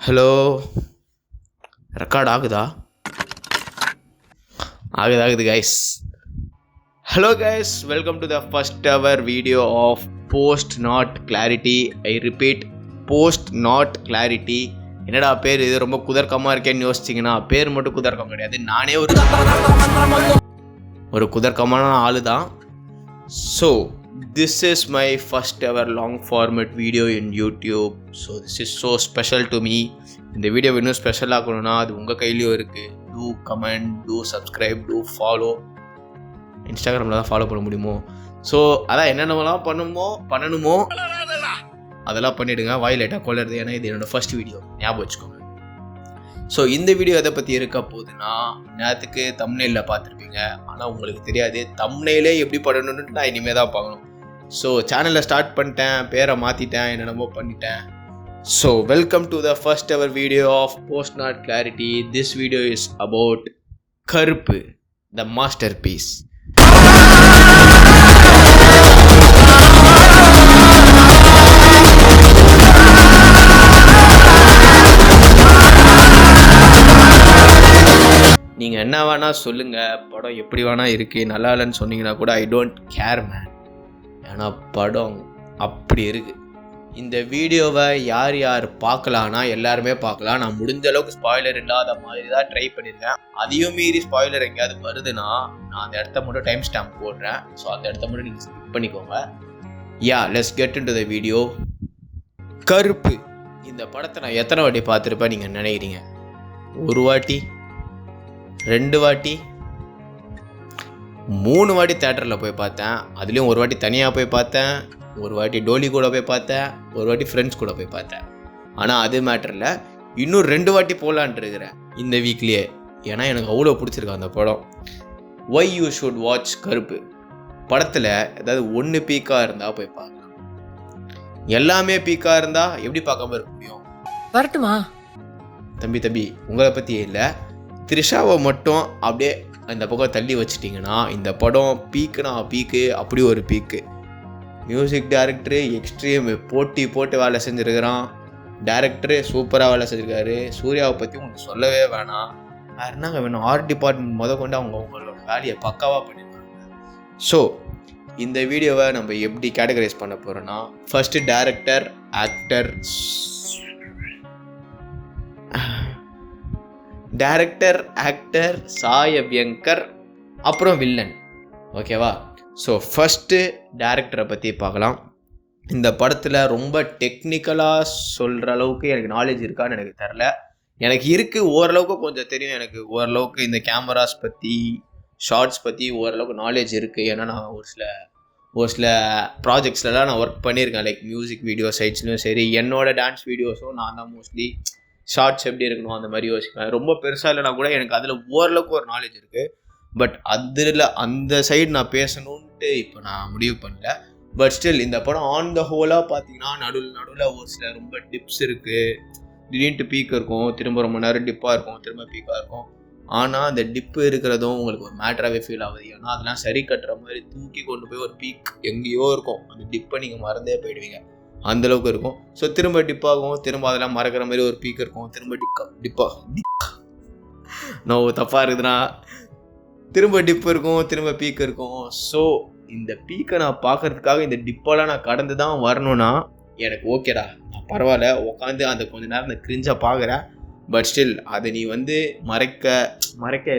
Hello, record ஆகுதா? ஆகுது guys. Hello guys, welcome to the first ever video of post not clarity. I repeat, post not clarity. என்னடா பேர் இது ரொம்ப குதர்க்கமாக இருக்கேன்னு யோசிச்சிங்கன்னா, பேர் மட்டும் குதர்க்கம் கிடையாது, நானே ஒரு குதர்க்கமான ஆளு தான். So this is my first ever long format video in YouTube. So this is so special to me. இந்த வீடியோ இன்னும் ஸ்பெஷல் ஆகணும்னா அது உங்கள் கையிலையும் இருக்குது. Do comment, do subscribe, do follow. இன்ஸ்டாகிராமில் தான் ஃபாலோ பண்ண முடியுமோ? ஸோ அதான் என்னென்னலாம் பண்ணணுமோ அதெல்லாம் பண்ணிவிடுங்க. வாயில் லைட்டாக கொள்ளுறது, ஏன்னா இது என்னோடய ஃபர்ஸ்ட் வீடியோ, ஞாபகம் வச்சுக்கோங்க. ஸோ இந்த வீடியோ எதை பற்றி இருக்க போகுதுன்னா, நேரத்துக்கு தம்ப்நெயிலில் பார்த்துருப்பீங்க, ஆனால் உங்களுக்கு தெரியாது தம்ப்நெயிலே எப்படி பண்ணணும்னு நான் இனிமேல் தான் பார்க்கணும். ஸோ சேனலை ஸ்டார்ட் பண்ணிட்டேன், பேரை மாற்றிட்டேன், என்னென்னமோ பண்ணிட்டேன். So welcome to the first ever video of post not clarity. This video is about Karuppu, the master piece. நீங்கள் என்ன வேணால் சொல்லுங்கள், படம் எப்படி வேணால் இருக்குது, நல்லா இல்லைன்னு சொன்னீங்கன்னா கூட ஐ டோன்ட் கேர் மேன். ஏன்னா படம் அப்படி இருக்குது. இந்த வீடியோவை யார் யார் பார்க்கலான்னா எல்லாருமே பார்க்கலாம். நான் முடிஞ்ச அளவுக்கு ஸ்பாய்லர் இல்லாத மாதிரி தான் ட்ரை பண்ணியிருக்கேன். அதையும் மீறி ஸ்பாய்லர் எங்கேயாவது வருதுன்னா நான் அந்த இடத்த மட்டும் டைம் ஸ்டாம்ப் போடுறேன். ஸோ அந்த இடத்த மட்டும் நீங்கள் ஸ்கிப் பண்ணிக்கோங்க. Let's get into the video. கருப்பு, இந்த படத்தை நான் எத்தனை வாட்டி பார்த்துருப்பேன் நீங்கள் நினைக்கிறீங்க? ஒரு வாட்டி, 2 வாட்டி, 3 வாட்டி தேட்டரில் போய் பார்த்தேன். அதுலேயும் ஒரு வாட்டி தனியாக போய் பார்த்தேன், ஒரு வாட்டி டோலி கூட போய் பார்த்தேன், ஒரு வாட்டி ஃப்ரெண்ட்ஸ் கூட போய் பார்த்தேன். ஆனால் அது மேட்டரில் இன்னும் 2 வாட்டி போகலான் இருக்கிறேன் இந்த வீக்லேயே. ஏன்னா எனக்கு அவ்வளோ பிடிச்சிருக்கு அந்த படம். ஒய் யூ ஷுட் வாட்ச் கருப்பு. படத்தில் ஏதாவது ஒன்று பீக்காக இருந்தால் போய் பார்க்கலாம். எல்லாமே பீக்காக இருந்தால் எப்படி பார்க்காம இருக்க முடியும்? வரட்டுமா? தம்பி உங்களை பற்றியே இல்லை, த்ரிஷாவை மட்டும் அப்படியே அந்த பக்கம் தள்ளி வச்சிட்டிங்கன்னா இந்த படம் பீக்குனா பீக்கு, அப்படி ஒரு பீக்கு. மியூசிக் டைரக்டரு எக்ஸ்ட்ரீம் போட்டு வேலை செஞ்சுருக்கிறான். டைரக்டரு சூப்பராக வேலை செஞ்சுருக்காரு. சூர்யாவை பற்றி உங்களுக்கு சொல்லவே வேணாம். வேறு என்னங்க வேணும்? ஆர்ட் டிபார்ட்மெண்ட் கொண்டு அவங்களோட வேலையை பக்காவாக பண்ணியிருக்காங்க. ஸோ இந்த வீடியோவை நம்ம எப்படி கேட்டகரைஸ் பண்ண போகிறோன்னா, first director, actor Sai Abhyankar, அப்புறம் வில்லன். ஓகேவா? ஸோ ஃபஸ்ட்டு டைரக்டரை பற்றி பார்க்கலாம். இந்த படத்தில் ரொம்ப டெக்னிக்கலாக சொல்கிற அளவுக்கு எனக்கு நாலேஜ் இருக்கான்னு எனக்கு தெரில. எனக்கு இருக்குது, ஓரளவுக்கு கொஞ்சம் தெரியும். எனக்கு ஓரளவுக்கு இந்த கேமராஸ் பற்றி, ஷார்ட்ஸ் பற்றி ஓரளவுக்கு நாலேஜ் இருக்குது. ஏன்னா நான் ஒரு சில ப்ராஜெக்ட்ஸ்லாம் நான் ஒர்க் பண்ணியிருக்கேன். லைக் மியூசிக் வீடியோ சைட்ஸ்லையும் சரி, என்னோட டான்ஸ் வீடியோஸும் நான் தான் மோஸ்ட்லி ஷார்ட்ஸ் எப்படி இருக்கணும் அந்த மாதிரி யோசிப்பேன். ரொம்ப பெருசாக இல்லைனா கூட எனக்கு அதில் ஓரளவுக்கு ஒரு நாலேஜ் இருக்குது. பட் அதில் அந்த சைடு நான் பேசணுன்ட்டு இப்போ நான் முடிவு பண்ணல. பட் ஸ்டில் இந்த படம் ஆன் த ஹோலாக பார்த்தீங்கன்னா நடுவில் ஒரு சில ரொம்ப டிப்ஸ் இருக்குது. திடீர்னு பீக் இருக்கும், திரும்ப ரொம்ப நேரம் டிப்பாக இருக்கும், திரும்ப பீக்காக இருக்கும். ஆனால் அந்த டிப்பு இருக்கிறதும் உங்களுக்கு ஒரு மேட்டராகவே ஃபீல் ஆகுது. ஏன்னா அதெல்லாம் சரி கட்டுற மாதிரி தூக்கி கொண்டு போய் ஒரு பீக் எங்கேயோ இருக்கும், அந்த டிப்பை நீங்கள் மறந்தே போயிடுவீங்க, அந்தளவுக்கு இருக்கும். ஸோ திரும்ப டிப்பாகும், திரும்ப அதெல்லாம் மறக்கிற மாதிரி ஒரு பீக் இருக்கும், திரும்ப டிப்பா நான் தப்பாக இருக்குதுன்னா திரும்ப டிப்பு இருக்கும், திரும்ப பீக் இருக்கும். ஸோ இந்த பீக்கை நான் பார்க்கறதுக்காக இந்த டிப்பெல்லாம் நான் கடந்து தான் வரணும்னா எனக்கு ஓகேடா, நான் பரவாயில்ல, உட்காந்து அந்த கொஞ்ச நேரம் அந்த கிரிஞ்சாக பார்க்குறேன். பட் ஸ்டில் அதை நீ வந்து மறைக்க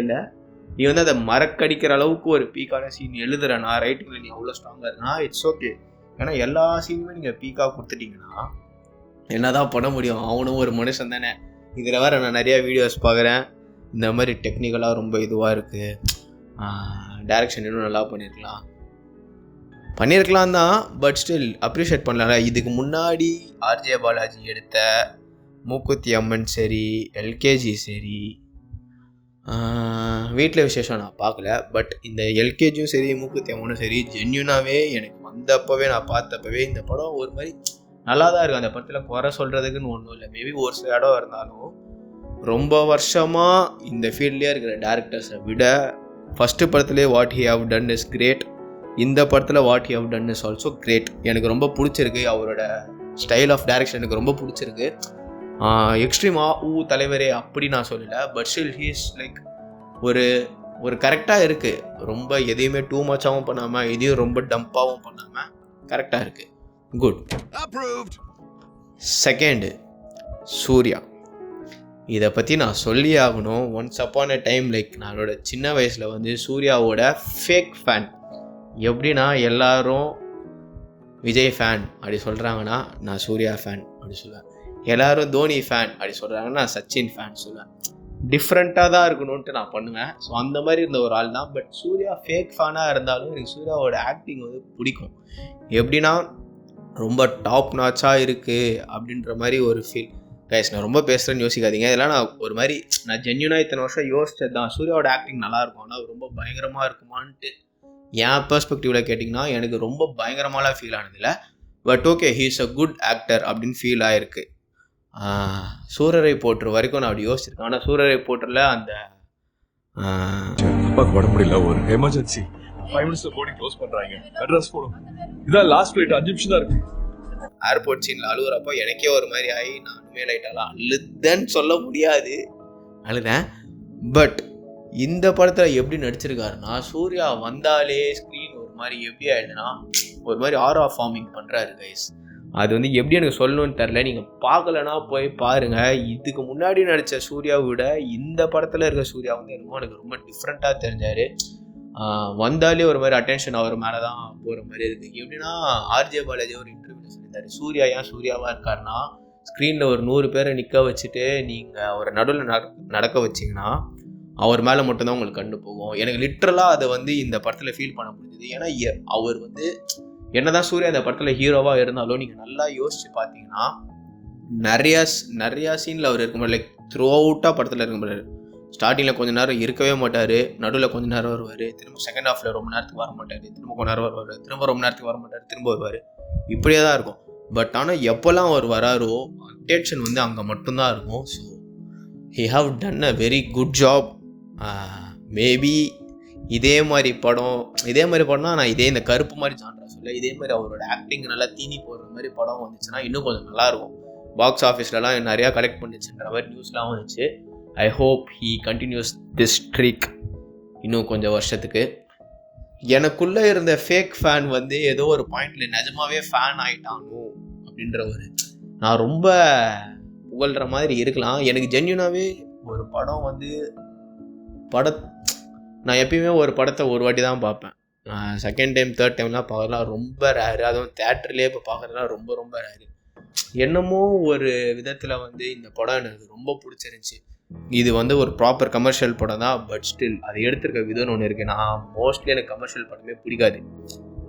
இல்லை, நீ வந்து அதை மறக்கடிக்கிற அளவுக்கு ஒரு பீக்கான சீன் எழுதுறேன்னா, ரைட்டிங்கில் நீ அவ்வளோ ஸ்ட்ராங்காக இருக்குன்னா இட்ஸ் ஓகே. ஏன்னா எல்லா சீனுமே நீங்கள் பீக்காக கொடுத்துட்டிங்கன்னா என்ன தான் பண்ண முடியும்? அவனும் ஒரு மனுஷன் தானே. இதில் வேறு நான் நிறையா வீடியோஸ் பார்க்குறேன், இந்த மாதிரி டெக்னிக்கலாக ரொம்ப இதுவாக இருக்குது, டைரக்ஷன் இன்னும் நல்லா பண்ணியிருக்கலாம் தான். பட் ஸ்டில் அப்ரிஷியேட் பண்ணல. இதுக்கு முன்னாடி ஆர்ஜே பாலாஜி எடுத்த மூக்குத்தி அம்மன் சரி, எல்கேஜி சரி, வீட்டில் விசேஷம் நான் பார்க்கல. பட் இந்த எல்கேஜியும் சரி, மூக்குத்தி அம்மனும் சரி, ஜென்யூனாகவே எனக்கு வந்தப்பவே நான் பார்த்தப்பவே இந்த படம் ஒரு மாதிரி நல்லா தான் இருக்குது. அந்த படத்தில் குறை சொல்கிறதுக்குன்னு ஒன்றும் இல்லை. மேபி ஒரு சில இடம் இருந்தாலும் ரொம்ப வருஷமாக இந்த ஃபீல்ட்லேயே இருக்கிற டேரக்டர்ஸை விட ஃபஸ்ட்டு படத்துலேயே what he have done is great. இந்த படத்தில் what he have done is also great. எனக்கு ரொம்ப பிடிச்சிருக்கு. அவரோட ஸ்டைல் ஆஃப் டைரக்ஷன் எனக்கு ரொம்ப பிடிச்சிருக்கு. எக்ஸ்ட்ரீம் தலைவரே அப்படி நான் சொல்லலை. பட் ஸ்டில் ஹீஸ் லைக் ஒரு கரெக்டாக இருக்குது. ரொம்ப எதையுமே டூ மச்சாகவும் பண்ணாமல் எதையும் ரொம்ப டம்பாகவும் பண்ணாமல் கரெக்டாக இருக்குது. குட். செகண்டு சூர்யா. இதை பற்றி நான் சொல்லி ஆகணும். Once upon a time like நானோட சின்ன வயசில் வந்து சூர்யாவோட ஃபேக் ஃபேன். எப்படின்னா எல்லாரும் விஜய் ஃபேன் அப்படி சொல்கிறாங்கன்னா நான் சூர்யா ஃபேன் அப்படி சொல்லுவேன். எல்லோரும் தோனி ஃபேன் அப்படி சொல்கிறாங்கன்னா நான் சச்சின் ஃபேன் சொல்லுவேன். டிஃப்ரெண்ட்டாக தான் இருக்கணும்ன்ட்டு நான் பண்ணுவேன். ஸோ அந்த மாதிரி இருந்த ஒரு ஆள் தான். பட் சூர்யா ஃபேக் ஃபேனாக இருந்தாலும் எனக்கு சூர்யாவோட ஆக்டிங் வந்து பிடிக்கும். எப்படின்னா ரொம்ப டாப் நாச்சாக இருக்குது அப்படின்ற மாதிரி ஒரு ஃபீல். கைஸ் நான் ரொம்ப பேசுகிறேன்னு யோசிக்காதீங்க. இதெல்லாம் நான் ஜென்யூனாக இத்தனை வருஷம் யோசிச்சது தான். சூர்யாவோட ஆக்டிங் நல்லாயிருக்கும், ஆனால் ரொம்ப பயங்கரமாக இருக்குமான்ட்டு என் பெர்ஸ்பெக்டிவில் கேட்டிங்கன்னா எனக்கு ரொம்ப பயங்கரமாலாம் ஃபீல் ஆனதில்லை. But okay, he is a good actor அப்படின்னு ஃபீல் ஆகிருக்கு. சூரரை போற்று வரைக்கும் நான் அப்படி யோசிச்சிருக்கேன். ஆனால் சூரரை போற்றில் அந்த அப்பாக்கு உடம்பு முடியல, ஒரு எமர்ஜென்சி 5 minutes போர்டிங் க்ளோஸ் பண்ணுறாங்க, அட்ரஸ் போடும், இதான் லாஸ்ட் ஃப்ளைட் 5 நிமிஷம் தான் இருக்குது. ஏர்போர்ட் சீனில் அழுகுறப்போ எனக்கே ஒரு மாதிரி ஆகி நானுமே லைட்டாலாம் அழுதேன்னு சொல்ல முடியாது, அழுதேன். பட் இந்த படத்தில் எப்படி நடிச்சிருக்காருன்னா சூர்யா வந்தாலே ஸ்க்ரீன் ஒரு மாதிரி எப்படி ஆயிடுதுன்னா ஒரு மாதிரி ஆரா ஃபார்மிங் பண்ணுறாரு கைஸ். அது வந்து எப்படி எனக்கு சொல்லணும்னு தெரில. நீங்கள் பார்க்கலன்னா போய் பாருங்கள். இதுக்கு முன்னாடி நடித்த சூர்யாவை விட இந்த படத்தில் இருக்க சூர்யா வந்து என்னமோ எனக்கு ரொம்ப டிஃப்ரெண்ட்டாக தெரிஞ்சார். வந்தாலே ஒரு மாதிரி அட்டென்ஷன் அவர் மேலே தான் போகிற மாதிரி இருக்குது. எப்படின்னா ஆர்ஜே பாலாஜி ஒரு இன்டர்வியூவில் சொல்லியிருந்தாரு, சூர்யா ஏன் சூர்யாவாக இருக்காருன்னா ஸ்க்ரீனில் ஒரு 100 பேரை நிற்க வச்சுட்டு நீங்கள் அவரை நடுவில் நடக்க வச்சிங்கன்னா அவர் மேலே மட்டும்தான் உங்களுக்கு கண்டு போகும். எனக்கு லிட்ரலாக அதை வந்து இந்த படத்தில் ஃபீல் பண்ண முடியுது. ஏன்னா அவர் வந்து என்னதான் சூர்யா இந்த படத்தில் ஹீரோவாக இருந்தாலும் நீங்கள் நல்லா யோசிச்சு பார்த்தீங்கன்னா நிறையா சீனில் அவர் இருக்க முடியல. லைக் த்ரூ அவுட்டாக படத்தில் இருக்க முடியாது. ஸ்டார்டிங்கில் கொஞ்சம் நேரம் இருக்கவே மாட்டார், நடுவில் கொஞ்சம் நேரம் வருவார், திரும்ப செகண்ட் ஹாஃபில் ரொம்ப நேரத்துக்கு வர மாட்டார், திரும்ப கொஞ்சம் நேரம் வருவார், திரும்ப ரொம்ப நேரத்துக்கு வர மாட்டார், திரும்ப வருவார். இப்படியே தான் இருக்கும். பட் ஆனால் எப்போல்லாம் அவர் வராரோ அட்டென்ஷன் வந்து அங்கே மட்டும்தான் இருக்கும். So he have done a very good job. Maybe இதே மாதிரி படம்னா நான் இந்த கருப்பு மாதிரி ஜான்ரா சொல்ல, இதே மாதிரி அவரோட ஆக்டிங் நல்லா தீனி போடுற மாதிரி படம் வந்துச்சுன்னா இன்னும் கொஞ்சம் நல்லாயிருக்கும். பாக்ஸ் ஆஃபீஸ்லலாம் நிறையா கலெக்ட் பண்ணிச்சுன்ற மாதிரி நியூஸ்லாம் வந்துச்சு. I hope he continues this trick இன்னும் கொஞ்சம் வருஷத்துக்கு. எனக்குள்ளே இருந்த ஃபேக் ஃபேன் வந்து ஏதோ ஒரு பாயிண்டில் நிஜமாவே ஃபேன் ஆகிட்டானோ அப்படின்ற நான் ரொம்ப புகழ்கிற மாதிரி இருக்கலாம். எனக்கு ஜென்யூனாகவே ஒரு படம் வந்து நான் எப்பயுமே ஒரு படத்தை ஒரு வாட்டி தான் பார்ப்பேன். செகண்ட் டைம் தேர்ட் டைம்லாம் பார்க்கலாம் ரொம்ப ரேரு. அதுவும் தேட்டர்லேயே இப்போ பார்க்குறதுலாம் ரொம்ப ரொம்ப ரேரு. என்னமோ ஒரு விதத்தில் வந்து இந்த படம் எனக்கு ரொம்ப பிடிச்சிருந்துச்சி. இது வந்து ஒரு ப்ராப்பர் கமர்ஷியல் படம் தான். பட் ஸ்டில் அது எடுத்திருக்க விதம்னு ஒன்று இருக்குது. நான் மோஸ்ட்லி எனக்கு கமர்ஷியல் படமே பிடிக்காது.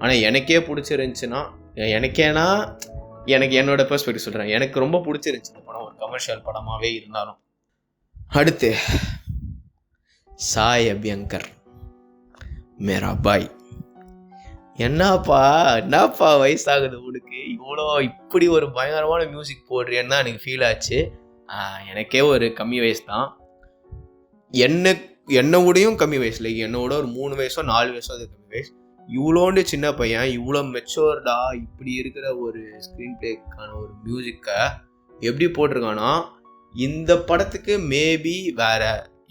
ஆனால் எனக்கே பிடிச்சிருந்துச்சின்னா எனக்கு என்னோட பெர்ஸ்பெக்டிவ் சொல்கிறேன், எனக்கு ரொம்ப பிடிச்சிருந்துச்சி இந்த படம் ஒரு கமர்ஷியல் படமாகவே இருந்தாலும். அடுத்து சாய் அபியங்கர் மேரா பாய். என்னப்பா வயசாகுது உனக்கு, இப்படி ஒரு பயங்கரமான மியூசிக் போடுறேன்னு தான் எனக்கு ஃபீல் ஆச்சு. எனக்கே ஒரு கம்மி வயசு தான், என்னோடையும் கம்மி வயசுல, என்னோட ஒரு 3 வயசோ 4 வயசோ அது கம்மி வயசு. இவ்வளோண்டு சின்ன பையன் இவ்வளோ மெச்சோர்டா இப்படி இருக்கிற ஒரு ஸ்க்ரீன் பிளேக்கான ஒரு மியூசிக்கை எப்படி போட்டிருக்கானா, இந்த படத்துக்கு மேபி வேற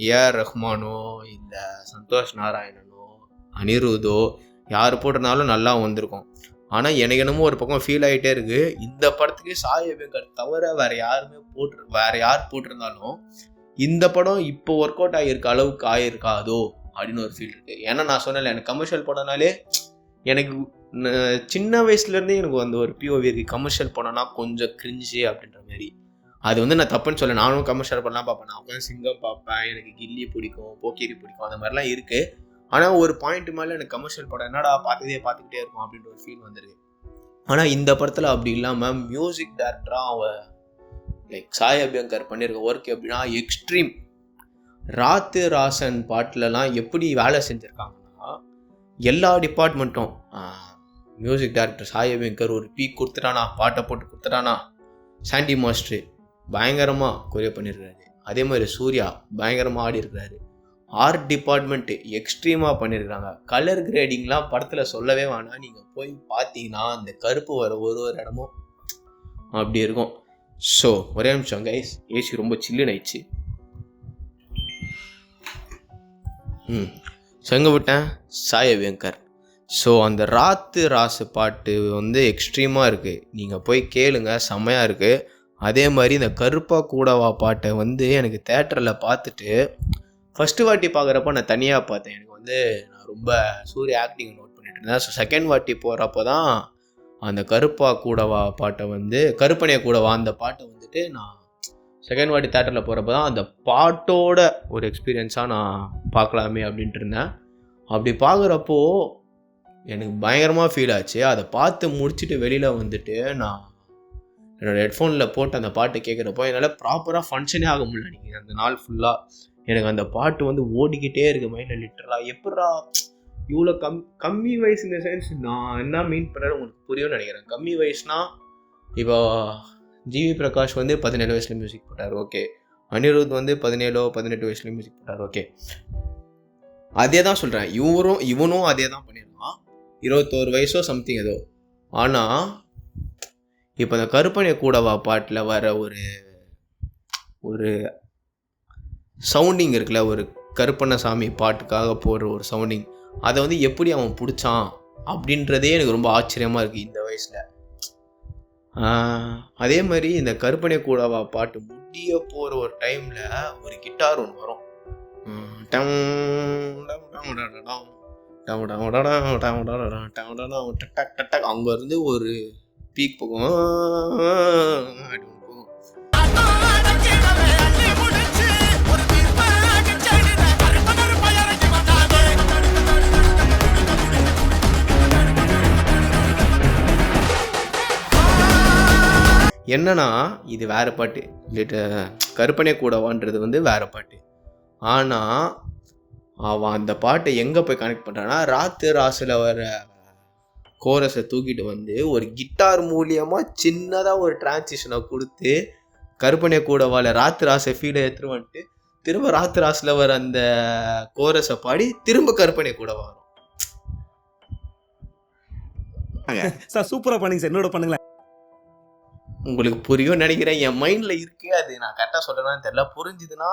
ஏஆர் ரஹ்மானோ இல்லை சந்தோஷ் நாராயணனோ அனிருத்தோ யார் போட்டிருந்தாலும் நல்லா வந்திருக்கும். ஆனால் எனக்கு என்னமோ ஒரு பக்கம் ஃபீல் ஆகிட்டே இருக்குது, இந்த படத்துக்கு சாய் அபியங்கர் தவிர வேறு யார் போட்டிருந்தாலும் இந்த படம் இப்போ ஒர்க் அவுட் ஆகியிருக்க அளவுக்கு ஆகியிருக்காதோ அப்படின்னு ஒரு ஃபீல் இருக்குது. ஏன்னா நான் சொன்னேன், எனக்கு கமர்ஷியல் படம்னாலே எனக்கு சின்ன வயசுலேருந்தே எனக்கு வந்து ஒரு பிஓவி இருக்குது. கமர்ஷியல் படம்னா கொஞ்சம் கிரிஞ்சு அப்படின்ற மாதிரி. அது வந்து நான் தப்புன்னு சொல்ல, நானும் கமர்ஷியல் படம்லாம் பார்ப்பேன். நான் உட்காந்து சிங்கம் பார்ப்பேன், எனக்கு கில்லி பிடிக்கும், போக்கிரி பிடிக்கும், அந்த மாதிரிலாம் இருக்குது. ஆனால் ஒரு பாயிண்ட் மேலே எனக்கு கமர்ஷியல் படம் என்னடா பார்த்துக்கிட்டே இருக்கும் அப்படின்ற ஒரு ஃபீல் வந்துருக்கு. ஆனால் இந்த படத்தில் அப்படி இல்லாமல் மியூசிக் டைரக்டராக லைக் சாய் அபியங்கர் பண்ணியிருக்க ஒர்க் எப்படின்னா எக்ஸ்ட்ரீம். ராத்து ராசன் பாட்டிலலாம் எப்படி வேலை செஞ்சுருக்காங்கன்னா எல்லா டிபார்ட்மெண்ட்டும் மியூசிக் டைரக்டர் சாய் அபியங்கர் ஒரு பீக் கொடுத்துட்டானா, பாட்டை போட்டு கொடுத்துட்டானா. சாண்டி மாஸ்டர் பயங்கரமாக கொரியோ பண்ணியிருக்காரு. அதே மாதிரி சூர்யா பயங்கரமாக ஆடி இருக்கிறாரு. ஆர்ட் டிபார்ட்மெண்ட்டு எக்ஸ்ட்ரீமாக பண்ணியிருக்காங்க. கலர் கிரேடிங்லாம் படத்தில் சொல்லவே வேணாம், நீங்கள் போய் பார்த்தீங்கன்னா அந்த கருப்பு வர ஒரு இடமும் அப்படி இருக்கும். ஸோ ஒரே நிமிஷம் கைஸ், ஏசி ரொம்ப சில்லுன்னு ஆயிடுச்சு. ஸோ எங்கே விட்டேன்? சாய் அபியங்கர். ஸோ அந்த ராத்து ராசு பாட்டு வந்து எக்ஸ்ட்ரீமாக இருக்குது, நீங்கள் போய் கேளுங்க, செம்மையாக இருக்குது. அதே மாதிரி இந்த கருப்பா கூடவா பாட்டை வந்து எனக்கு தேட்டரில் பார்த்துட்டு ஃபஸ்ட்டு வாட்டி பார்க்குறப்ப நான் தனியாக பார்த்தேன். எனக்கு வந்து நான் ரொம்ப சூரிய ஆக்டிங் நோட் பண்ணிட்டு இருந்தேன். ஸோ செகண்ட் வாட்டி போகிறப்போ தான் அந்த கருப்பா கூடவா பாட்டை வந்து கருப்பனைய கூடவா அந்த பாட்டை வந்துட்டு நான் செகண்ட் வாட்டி தேட்டரில் போகிறப்ப தான் அந்த பாட்டோட ஒரு எக்ஸ்பீரியன்ஸாக நான் பார்க்கலாமே அப்படின்ட்டு இருந்தேன். அப்படி பார்க்குறப்போ எனக்கு பயங்கரமாக ஃபீல் ஆச்சு. அதை பார்த்து முடிச்சுட்டு வெளியில் வந்துட்டு நான் என்னோடய ஹெட்ஃபோனில் போட்டு அந்த பாட்டு கேட்குறப்போ என்னால் ப்ராப்பராக ஃபங்க்ஷனே ஆக முடியல. நீங்கள் அந்த நாள் ஃபுல்லாக எனக்கு அந்த பாட்டு வந்து ஓடிக்கிட்டே இருக்குது மைண்டில். லிட்டரலாக எப்படா இவ்வளோ கம்மி வயசு, இந்த சென்ஸ் நான் என்ன மீன் பண்ணுறேன்னு உங்களுக்கு புரியும்னு நினைக்கிறேன். கம்மி வயசுனால் இப்போ ஜிவி பிரகாஷ் வந்து 17 வயசுல மியூசிக் போட்டார், ஓகே. அனிருத் வந்து 17-18 வயசுல மியூசிக் போட்டார், ஓகே. அதே தான் சொல்கிறேன், இவனும் அதே தான் பண்ணியிருக்கான், 21 வயசோ சம்திங் ஏதோ. ஆனால் இப்போ இந்த கருப்பனைய கூடவா பாட்டில் வர ஒரு சவுண்டிங் இருக்குல்ல, ஒரு கருப்பண்ணசாமி பாட்டுக்காக போடுற ஒரு சவுண்டிங், அதை வந்து எப்படி அவன் பிடிச்சான் அப்படின்றதே எனக்கு ரொம்ப ஆச்சரியமாக இருக்குது இந்த வயசில். அதே மாதிரி இந்த கருப்பனைய கூடவா பாட்டு முடிய போகிற ஒரு டைமில் ஒரு கிட்டார் ஒன்று வரும், அங்கேருந்து ஒரு பீக் போகும். என்னன்னா இது வேறு பாட்டு, கருப்பனைய கூடவான்றது வந்து வேறு பாட்டு. ஆனால் அவன் அந்த பாட்டை எங்கே போய் கனெக்ட் பண்ணுறான்னா, ராத்து ராசில் வர கோரஸை தூக்கிட்டு வந்து ஒரு கிட்டார் மூலியமாக சின்னதாக ஒரு டிரான்சிஷனை கொடுத்து கருப்பனைய கூடவால ராத்து ராசை ஃபீலை எடுத்துட்டு வந்துட்டு திரும்ப ராத்து ராசில் வர அந்த கோரஸை பாடி திரும்ப கருப்பனைய கூடவா வரும். சார் சூப்பராக பண்ணுங்க சார், என்னோட பண்ணுங்களேன். உங்களுக்கு புரியும் நினைக்கிறேன், என் மைண்டில் இருக்கே, அது நான் கரெக்டாக சொல்கிறேன்னு தெரியல. புரிஞ்சுதுன்னா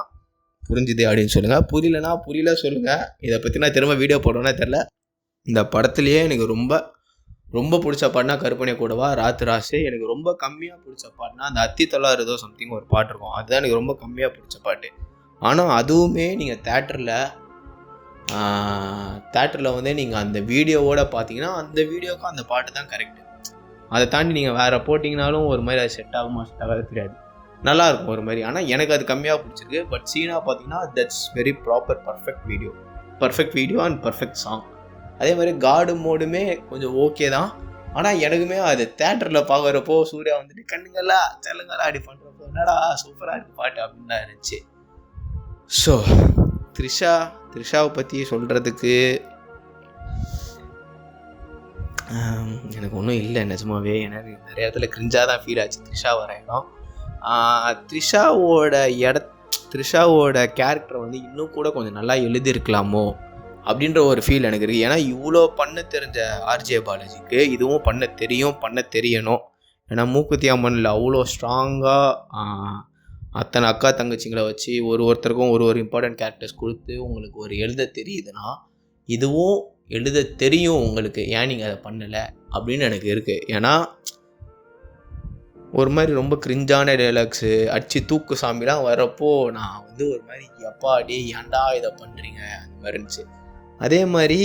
புரிஞ்சுது அப்படின்னு சொல்லுங்கள், புரியலனா புரியல சொல்லுங்கள். இதை பற்றி நான் திரும்ப வீடியோ போடுவேன்னா தெரில. இந்த படத்துலேயே எனக்கு ரொம்ப ரொம்ப பிடிச்ச பாட்டுனா கருப்பனைய கூடவா, ராத்து ராசு. எனக்கு ரொம்ப கம்மியாக பிடிச்ச பாட்டுனா அந்த அத்தி தொள்ளாயிரதோ சம்திங் ஒரு பாட்டு இருக்கும், அதுதான் எனக்கு ரொம்ப கம்மியாக பிடிச்ச பாட்டு. ஆனால் அதுவுமே நீங்கள் தேட்டரில் வந்து நீங்கள் அந்த வீடியோவோடு பார்த்தீங்கன்னா அந்த வீடியோவுக்கும் அந்த பாட்டு தான் கரெக்டு. அதை தாண்டி நீங்கள் வேறு போட்டிங்கனாலும் ஒரு மாதிரி அது செட் ஆகுமா செட் ஆகாது தெரியாது, நல்லாயிருக்கும் ஒரு மாதிரி. ஆனால் எனக்கு அது கம்மியாக பிடிச்சிருக்கு. பட் சீனாக பார்த்தீங்கன்னா that's very proper perfect video and perfect song. அதே மாதிரி காடு மோடுமே கொஞ்சம் ஓகே தான். ஆனால் எனக்குமே அது தேட்டரில் பார்க்குறப்போ சூர்யா வந்துட்டு கண்ணுங்களா செல்லுங்களா அப்படி பண்ணுறப்போ என்னடா சூப்பராக இருக்கு பாட்டு அப்படின்னு தான் இருந்துச்சு. ஸோ த்ரிஷாவை பற்றி சொல்கிறதுக்கு எனக்கு ஒன்றும் இல்லை நிஜமாவே. எனக்கு நிறைய இடத்துல கிரிஞ்சாக தான் ஃபீல் ஆச்சு த்ரிஷா வர இடம். த்ரிஷாவோட கேரக்டரை வந்து இன்னும் கூட கொஞ்சம் நல்லா எழுதியிருக்கலாமோ அப்படின்ற ஒரு ஃபீல் எனக்கு இருக்குது. ஏன்னா இவ்வளோ பண்ண தெரிஞ்ச ஆர்ஜே பாலாஜிக்கு இதுவும் பண்ண தெரியணும். ஏன்னா மூக்குத்தி அம்மனில் அவ்வளோ ஸ்ட்ராங்காக அத்தனை அக்கா தங்கச்சிங்களை வச்சு ஒருத்தருக்கும் ஒரு இம்பார்ட்டன்ட் கேரக்டர்ஸ் கொடுத்து உங்களுக்கு ஒரு எழுத தெரியுதுன்னா இதுவும் எழுத தெரியும் உங்களுக்கு, ஏன் நீங்கள் அதை பண்ணலை அப்படின்னு எனக்கு இருக்குது. ஏன்னா ஒரு மாதிரி ரொம்ப கிரிஞ்சான டைலாக்ஸு அடிச்சு தூக்கு சாமிலாம் வரப்போ நான் வந்து ஒரு மாதிரி எப்பாடி ஏன்டா இதை பண்ணுறீங்க அந்த மாதிரி இருந்துச்சு. அதே மாதிரி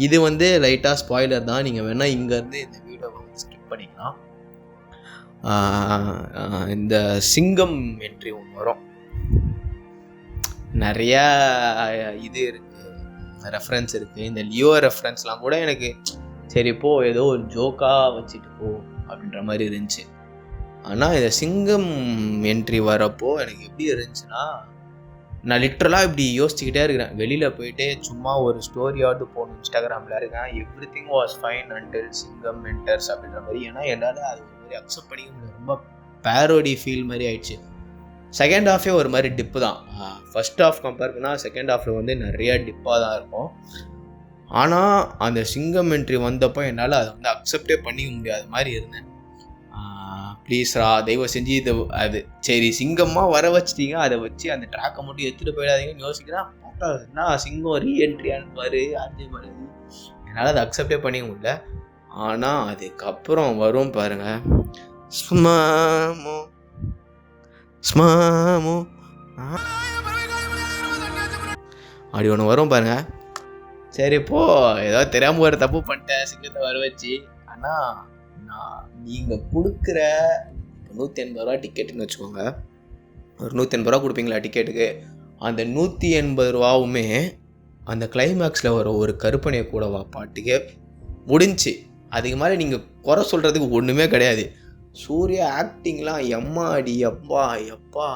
இது வந்து லைட்டாக ஸ்பாய்லர் தான், நீங்கள் வேணால் இங்கேருந்து இந்த வீடியோவை வந்து ஸ்கிப் பண்ணிக்கலாம். இந்த சிங்கம் என்ட்ரி ஒன்று வரும், நிறையா இது இருக்குது, ரெஃபரன்ஸ் இருக்குது. இந்த லியோ ரெஃபரன்ஸ்லாம் கூட எனக்கு சரி போ ஏதோ ஒரு ஜோக்காக வச்சுட்டு போ அப்படின்ற மாதிரி இருந்துச்சு. ஆனால் இந்த சிங்கம் என்ட்ரி வரப்போ எனக்கு எப்படி இருந்துச்சுன்னா, நான் லிட்ரலாக இப்படி யோசிச்சுக்கிட்டே இருக்கிறேன். வெளியில் போயிட்டு சும்மா ஒரு ஸ்டோரியாவது போகணும் இன்ஸ்டாகிராமில் இருக்கேன், every thing was fine until சிங்கம் என்டர்ஸ் அப்படின்ற மாதிரி. ஏன்னா என்னால் அது ஒரு மாதிரி அக்செப்ட் பண்ணிக்க முடியல, ரொம்ப பேரோடி ஃபீல் மாதிரி ஆயிடுச்சு. செகண்ட் ஹாஃபே ஒரு மாதிரி டிப்பு தான். ஃபர்ஸ்ட் ஹாஃப் கம்பேர் பண்ணால் செகண்ட் ஹாஃபில் வந்து நிறையா டிப்பாக தான் இருக்கும். ஆனால் அந்த சிங்கம் என்ட்ரி வந்தப்போ என்னால் அதை வந்து அக்செப்டே பண்ணிக்க முடியாத மாதிரி இருந்தேன். ப்ளீஸ்ரா தயவு செஞ்சு இது அது சரி சிங்கமாக வர வச்சிட்டீங்க, அதை வச்சு அந்த ட்ராக்கை மட்டும் எடுத்துகிட்டு போயிடாதீங்கன்னு யோசிக்கிறேன். பார்த்தா என்ன சிங்கம் ரீஎன்ட்ரியான்னு பாரு ஆர்ஜே பாலாஜி. என்னால் அதை அக்செப்டே பண்ணிக்க முடியல. ஆனால் அதுக்கப்புறம் வரும் பாருங்க, ஸ்மாமோ ஸ்மாமோ அப்படி ஒன்று வரும் பாருங்க. சரி இப்போ ஏதோ தெரியாமல் ஒரு தப்பு பண்ணிட்டேன் சிங்கத்தை வர வச்சு. ஆனால் நான் நீங்கள் கொடுக்குற 180 ரூபா டிக்கெட்டுன்னு வச்சுக்கோங்க, ஒரு 180 ரூபா கொடுப்பீங்களா டிக்கெட்டுக்கு, அந்த 180 ரூபாவுமே அந்த கிளைமேக்ஸில் வர ஒரு கருப்பனையை கூடவா பாட்டுக்கே முடிஞ்சு. அதுக்கு மேலே நீங்கள் குறை சொல்கிறதுக்கு ஒன்றுமே கிடையாது. சூர்யா ஆக்டிங்லாம் எம்மாடி எப்பா எப்பா,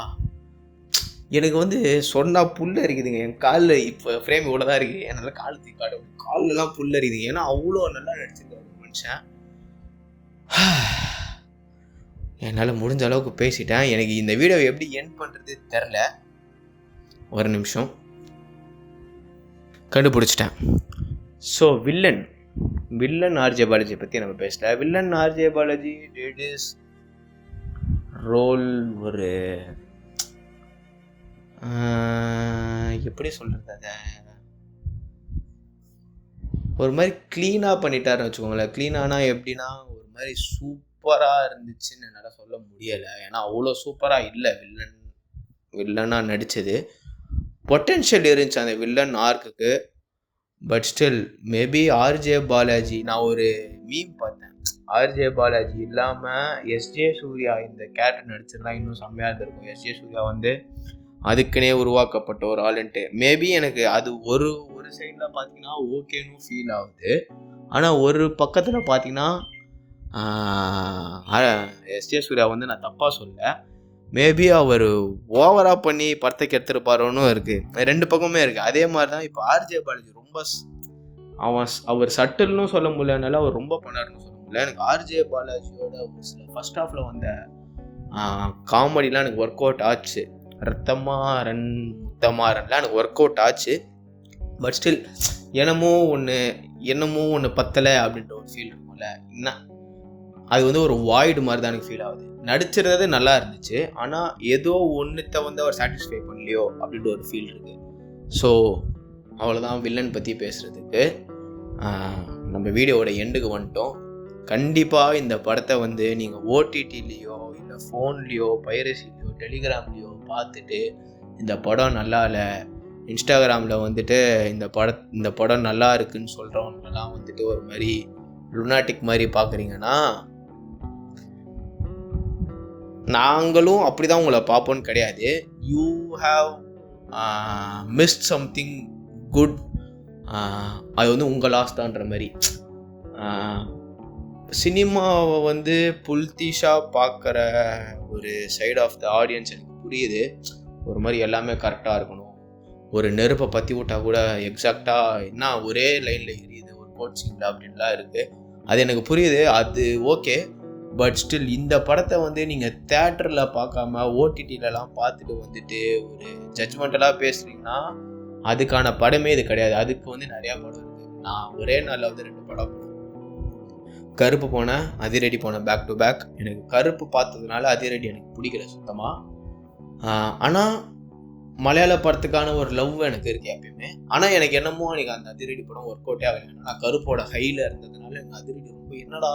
எனக்கு வந்து சொன்னால் புல் இருக்குதுங்க. என் காலில் இப்போ ஃப்ரேம் இவ்வளோ தான் இருக்குது, என்னால் கால் தூக்கி காட்ட காலெலாம் புல் இருக்குதுங்க. ஏன்னா அவ்வளோ நல்லா நடிச்சிருக்காரு மனுஷன். என்னால் முடிஞ்ச அளவுக்கு பேசிட்டேன். எனக்கு இந்த வீடியோவை எப்படி எண்ட் பண்ணுறது தெரில. ஒரு நிமிஷம் கண்டுபிடிச்சிட்டேன். ஸோ வில்லன் ஆர்ஜே பாலாஜி பற்றி நம்ம பேசல. Villain RJ Balaji did his role ஒரு எப்படி சொல்கிறது, அதை ஒரு மாதிரி க்ளீனாக பண்ணிட்டாருன்னு வச்சுக்கோங்களேன். க்ளீனானா எப்படின்னா ஒரு மாதிரி சூப்பராக இருந்துச்சுன்னு என்னால் சொல்ல முடியலை. ஏன்னா அவ்வளோ சூப்பராக இல்லை வில்லனாக நடித்தது. பொட்டென்ஷியல் இருந்துச்சு அந்த வில்லன் ஆர்க்குக்கு. But still maybe RJ Balaji, நான் ஒரு மீம் பார்த்தேன், ஆர்ஜே பாலாஜி இல்லாமல் எஸ்ஜே சூர்யா இந்த கேரக்டர் நடிச்சிருந்தா இன்னும் செம்மையாக இருந்திருக்கும். எஸ்ஜே சூர்யா வந்து அதுக்குன்னே உருவாக்கப்பட்ட ஒரு ஆளுன்ட்டு. மேபி எனக்கு அது ஒரு சைடில் பார்த்தீங்கன்னா ஓகேன்னு ஃபீல் ஆகுது. ஆனால் ஒரு பக்கத்தில் பார்த்தீங்கன்னா எஸ்ஜே சூர்யா வந்து நான் தப்பாக சொல்ல, மேபி அவர் ஓவராக பண்ணி படத்தைக்கு எடுத்துருப்பாரோன்னு இருக்குது. ரெண்டு பக்கமே இருக்குது. அதே மாதிரி தான் இப்போ ஆர்ஜே பாலாஜி ரொம்ப அவர் சட்டில்னு சொல்ல முடியலனால அவர் ரொம்ப பண்ணாருன்னு சொல்ல முடியல. எனக்கு ஆர்ஜே பாலாஜியோட ஒரு சில ஃபர்ஸ்ட் ஹாஃபில் வந்த காமெடிலாம் எனக்கு ஒர்க் அவுட் ஆச்சு. ரத்தமாறன்லாம் எனக்கு ஒர்க் அவுட் ஆச்சு. பட் ஸ்டில் என்னமோ ஒன்று பத்தலை அப்படின்ற ஒரு ஃபீல் இருக்கும்ல. என்ன அது வந்து ஒரு வாய்டு மாதிரி தான் எனக்கு ஃபீல் ஆகுது. நடிச்சிருந்தது நல்லா இருந்துச்சு, ஆனால் ஏதோ ஒன்றுத்த வந்து அவர் சாட்டிஸ்ஃபை பண்ணலையோ அப்படின்ற ஒரு ஃபீல் இருக்குது. ஸோ அவ்வளோதான் வில்லன் பற்றி பேசுகிறதுக்கு. நம்ம வீடியோவோட எண்டுக்கு வந்துட்டோம். கண்டிப்பாக இந்த படத்தை வந்து நீங்கள் ஓடிடிலேயோ இல்லை ஃபோன்லேயோ பைரசிலையோ டெலிகிராம்லேயோ பார்த்துட்டு இந்த படம் நல்லா இல்லை, இன்ஸ்டாகிராமில் வந்துட்டு இந்த படம் நல்லா இருக்குன்னு சொல்கிறவங்கெல்லாம் வந்துட்டு ஒரு மாதிரி லுனாட்டிக் மாதிரி பார்க்குறீங்கன்னா, நாங்களும் அப்படி தான் உங்களை பார்ப்போன்னு கிடையாது. You have missed something good. அது வந்து உங்கள் லாஸ் தான்ற மாதிரி. சினிமாவை வந்து புல்திஷாக பார்க்குற ஒரு சைட் ஆஃப் த ஆடியன்ஸ் எனக்கு புரியுது. ஒரு மாதிரி எல்லாமே கரெக்டாக இருக்கணும், ஒரு நெருப்பை பற்றி விட்டால் கூட எக்ஸாக்டாக என்ன ஒரே லைனில் எரியுது ஒரு கோச்சிங்கில் அப்படின்லாம் இருக்குது. அது எனக்கு புரியுது, அது ஓகே. பட் ஸ்டில் இந்த படத்தை வந்து நீங்கள் தேட்டரில் பார்க்காம ஓடிடிலலாம் பார்த்துட்டு வந்துட்டு ஒரு ஜட்ஜ்மெண்டலாக பேசுகிறீங்கன்னா அதுக்கான படமே இது கிடையாது. அதுக்கு வந்து நிறையா படம் இருக்குது. நான் ஒரே நாளில் வந்து 2 படம் போனேன். கருப்பு போனேன், அதிரடி போனேன், பேக் டு பேக். எனக்கு கருப்பு பார்த்ததுனால அதிரடி எனக்கு பிடிக்கல சுத்தமாக. ஆனால் மலையாள படத்துக்கான ஒரு லவ் எனக்கு இருக்குது எப்பயுமே. ஆனால் எனக்கு என்னமோ எனக்கு அந்த அதிரடி படம் ஒர்க் அவுட்டே ஆகலை. நான் கருப்போட ஹையில் இருந்ததுனால எனக்கு அதிரடி ரொம்ப என்னடா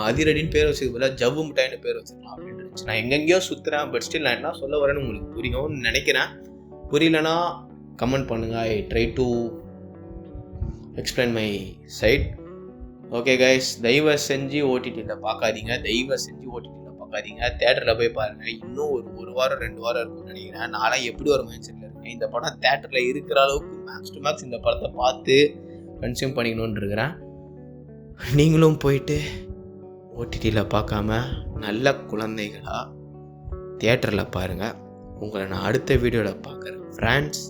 அதிரடின்னு பேர் வச்சுக்க போல ஜவ்வு மிட்டாயின்னு பேர் வச்சுக்கலாம் அப்படின்னு இருந்துச்சு. நான் எங்கெங்கேயோ சுற்றுறேன். பட் ஸ்டில் நான் என்ன சொல்ல வரேன்னு உங்களுக்கு புரியும்னு நினைக்கிறேன். புரியலன்னா கமெண்ட் பண்ணுங்கள். I try to explain my side. Okay guys, தயவு செஞ்சு ஓடிடியில் பார்க்காதீங்க. தேட்டரில் போய் பாருங்கள். இன்னும் ஒரு வாரம் 2 வாரம் இருக்கும்னு நினைக்கிறேன். நான்லாம் எப்படி ஒரு மைண்ட் செட்டில் இருக்கேன், இந்த படம் தேட்டரில் இருக்கிற அளவுக்கு மேக்ஸ் டு மேக்ஸ் இந்த படத்தை பார்த்து கன்சியூம் பண்ணிக்கணும்னு இருக்கிறேன். நீங்களும் போயிட்டு ஓடிடியில் பார்க்காம நல்ல குழந்தைகளாக தியேட்டரில் பாருங்கள். உங்களை நான் அடுத்த வீடியோவில் பார்க்குறேன் ஃப்ரெண்ட்ஸ்.